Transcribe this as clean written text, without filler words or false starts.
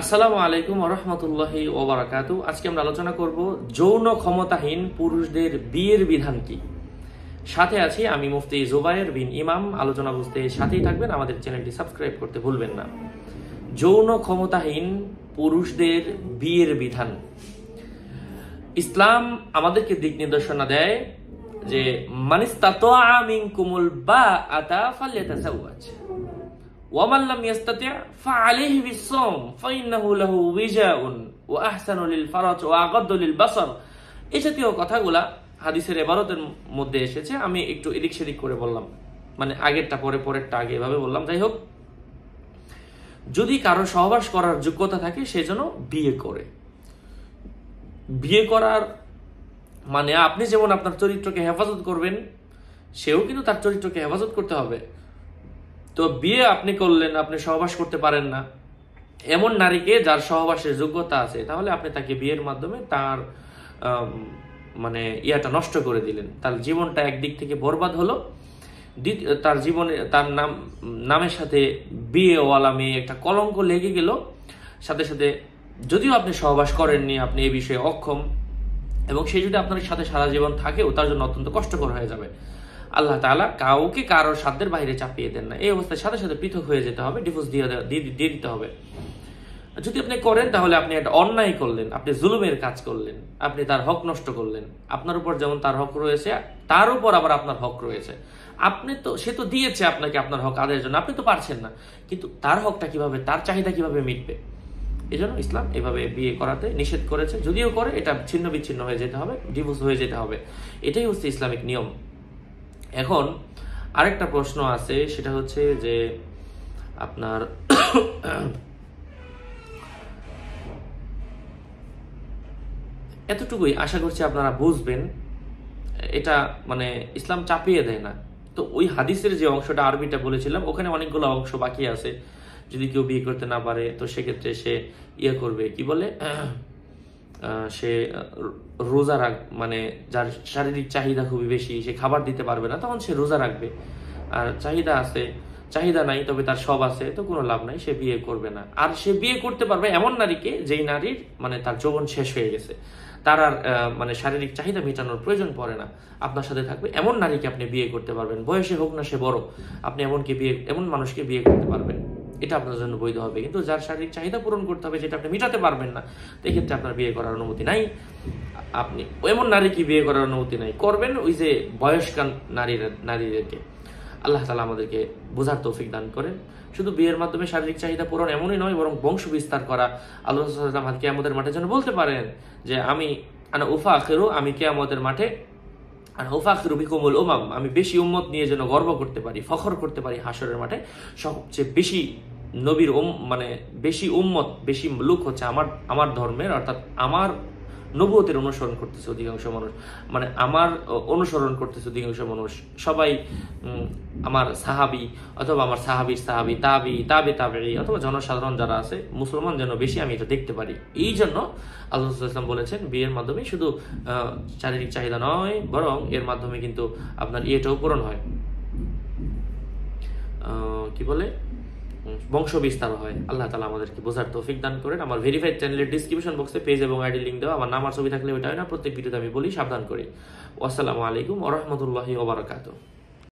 আসসালামু আলাইকুম ওয়া রাহমাতুল্লাহি ওয়া বারাকাতুহু। আজকে আমরা আলোচনা করব যৌন ক্ষমতাহীন পুরুষদের বিয়ের বিধান কি। সাথে আছি আমি মুফতি জুবায়ের বিন ইমাম। আলোচনা বুঝতে সাথেই থাকবেন, আমাদের চ্যানেলটি সাবস্ক্রাইব করতে ভুলবেন না। যৌন ক্ষমতাহীন পুরুষদের বিয়ের বিধান। ইসলাম আমাদেরকে দিক নির্দেশনা দেয় যে মানিস্তাতাআ মিনকুমুল বাআতা ফালইয়াতাযাওয়াজ ওয়ামান লাম ইস্তাতি' ফাআলাইহি বিস-সাওম ফাইন্নাহু লাহু উইজাউন ওয়া আহসানু লিল ফারাজ ওয়া আগাদ্দু লিল বাসার। এই জাতীয় কথাগুলা হাদিসের ইবারতের মধ্যে এসেছে। আমি একটু এদিক সেদিক করে বললাম, মানে আগেরটা পরেরটা আগে এভাবে বললাম। যাই হোক, যদি কারো সহবাস করার যোগ্যতা থাকে সে যেন বিয়ে করে। বিয়ে করার মানে আপনি যেমন আপনার চরিত্রকে হেফাজত করবেন, সেও কিন্তু তার চরিত্রকে হেফাজত করতে হবে। তো বিয়ে আপনি করলেন, আপনি সহবাস করতে পারেন না এমন নারীকে যার সহবাসের যোগ্যতা আছে, তাহলে আপনি তাকে বিয়ের মাধ্যমে তার মানে ইয়াটা নষ্ট করে দিলেন। তার জীবনটা একদিক থেকে বরবাদ হলো, তার জীবনে তার নামের সাথে বিয়েওয়ালা মেয়ে একটা কলঙ্ক লেগে গেল। সাথে সাথে যদিও আপনি সহবাস করেননি, আপনি এই বিষয়ে অক্ষম, এবং সে যদি আপনার সাথে সারা জীবন থাকেও তার জন্য অত্যন্ত কষ্টকর হয়ে যাবে। আল্লাহ তাআলা কাউকে কারোর সাধ্যের বাইরে চাপিয়ে দেন না। এই অবস্থায় সাথে সাথে পৃথক হয়ে যেতে হবে, ডিভোর্স দিয়ে দিতে হবে। যদি আপনি করেন তাহলে আপনি একটা অন্যায় করলেন, আপনি জুলুমের কাজ করলেন, আপনি তার হক নষ্ট করলেন। আপনার উপর যেমন তার হক রয়েছে, তার উপর আবার আপনার হক রয়েছে। সে তো দিয়েছে আপনাকে আপনার হক আদায়ের জন্য, আপনি তো পারছেন না, কিন্তু তার হকটা কিভাবে, তার চাহিদা কিভাবে মিটবে? এই জন্য ইসলাম এভাবে বিয়ে করাতে নিষেধ করেছে। যদিও করে, এটা ছিন্ন বিচ্ছিন্ন হয়ে যেতে হবে, ডিভোর্স হয়ে যেতে হবে। এটাই হচ্ছে ইসলামিক নিয়ম। এখন আরেকটা প্রশ্ন আছে, সেটা হচ্ছে যে আপনার এতটুকুই আশা করছি আপনারা বুঝবেন। এটা মানে ইসলাম চাপিয়ে দেয় না। তো ওই হাদিসের যে অংশটা আরবিটা বলেছিলাম, ওখানে অনেকগুলো অংশ বাকি আছে। যদি কেউ বিয়ে করতে না পারে তো সেক্ষেত্রে সে করবে, কি বলে, সে রোজা মানে যার শারীরিক চাহিদা খুবই বেশি, সে খাবার দিতে পারবে না, তখন সে রোজা রাখবে। আর চাহিদা নাই তবে তার সব আছে, তো কোনো লাভ নাই, সে বিয়ে করবে না। আর সে বিয়ে করতে পারবে এমন নারীকে যেই নারীর মানে তার যৌবন শেষ হয়ে গেছে, তার আর মানে শারীরিক চাহিদা মেটানোর প্রয়োজন পড়ে না, আপনার সাথে থাকবে এমন নারীকে আপনি বিয়ে করতে পারবেন। বয়সে হোক না সে বড়, আপনি এমন মানুষকে বিয়ে করতে পারবেন। এটা আপনার জন্য বৈধ হবে। কিন্তু যার শারীরিক চাহিদা পূরণ করতে হবে, যেটা আপনি মেটাতে পারবেন না, এক্ষেত্রে আপনার বিয়ে করার অনুমতি নাই। আপনি এমন নারীকে বিয়ে করার অনুমতি নাই। করবেন ওই যে বয়স্কান নারীদেরকে। আল্লাহ তাআলা আমাদেরকে বোঝার তৌফিক দান করেন। শুধু বিয়ের মাধ্যমে শারীরিক চাহিদা পূরণ এমনই নয়, বরং বংশ বিস্তার করা। আল্লাহ রাসূল সাল্লাল্লাহু আলাইহি ওয়াসাল্লাম কিয়ামতের মাঠে যেন বলতে পারেন যে আমি কিয়ামতের মাঠে বিকুমুল উমাম, আমি বেশি উম্মত নিয়ে যেন গর্ব করতে পারি, ফখর করতে পারি হাসরের মাঠে। সবচেয়ে বেশি নবীর মানে বেশি উম্মত, বেশি লোক হচ্ছে আমার ধর্মের, অর্থাৎ আমার নবুয়তের অনুসরণ করতেছে অধিকাংশ মানুষ, মানে আমার অনুসরণ করতেছে অধিকাংশ মানুষ। সবাই আমার সাহাবি, অথবা আমার সাহাবির সাহাবি, তাবে অথবা জনসাধারণ যারা আছে মুসলমান যেন বেশি আমি এটা দেখতে পারি। এই জন্য আল্লাহ রাসূল সাল্লাল্লাহু আলাইহি ওয়াসাল্লাম বলেছেন বিয়ের মাধ্যমে শুধু শারীরিক চাহিদা নয়, বরং এর মাধ্যমে কিন্তু আপনার ইয়েটাও পূরণ হয়, কি বলে, বংশ বিস্তার হয়। আল্লাহ তাআলা আমাদেরকে বোঝার তৌফিক দান করেন। আমার ভেরিফাইড চ্যানেলের ডিসক্রিপশন বক্সে পেজ এবং আইডি লিংক দেওয়া। আমার নাম আর ছবি থাকলে ওইটা হয় না, প্রত্যেক ভিডিওতে আমি বলি, সাবধান করি। আসসালামু আলাইকুম ওয়া রাহমাতুল্লাহি ওয়া বারাকাতুহু।